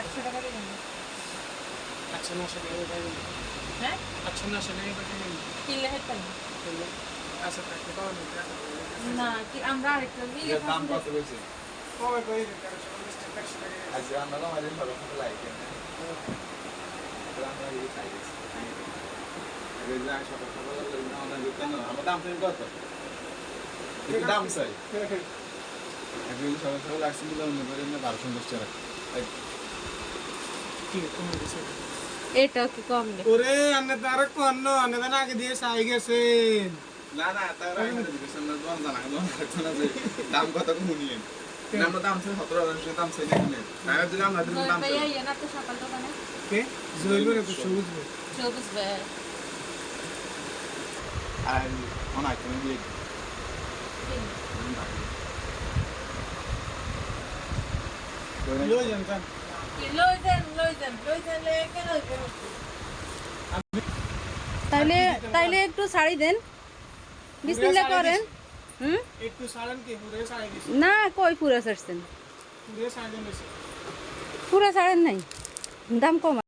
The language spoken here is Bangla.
800 টাকা দিবেন। আচ্ছা না সেটা এবারে হ্যাঁ? আচ্ছা না সেটা এবারে কিনলে হেঁটে না। আচ্ছা থাকতে পারো না, কি আমরা আরেকটা নিয়ে এর দাম কত বেশি? কবে কই 1350 টাকা 100 টাকা আজ আমরা তো আমাদের ভালো মতো লাইক না। আমরা এই সাইজ। এই যে আমি সকাল সকাল না অনলাইন করতে না আমার দাম তুমি কত? একটু দাম চাই। আমি সকাল সকাল আসছি বলে অন্য করে না 1250 টাকা। কি কমে গেছে এটা কি কম নেই। ওরে আন্নে তার কোন আন্নে না আগে দিয়ে সাই গেছেন না না তার আগে দিবেন না দোকান জানা দোকান রাখছো না যে দাম কত কমুনিয়েন। না আমরা দাম চাই 17000 দাম চাই না কেন? না যদি আমরা দিন দাম চাই। ভাইয়া না তো সকাল দোকানে কে জয়গুলো তো সবুজ ভাই সবুজ ভাই আর অনেক তুমি দিয়ে লই যান যান লই কেন তাইলে তাইলে একটু শাড়ি দেন বিসমিল্লাহ করেন একটু সাড়েন কি পুরো সাড়ে দিছি না কই পুরা ছাড়ছেন পুরো সাড়ে দিছি পুরা ছাড়েন নাই দাম কম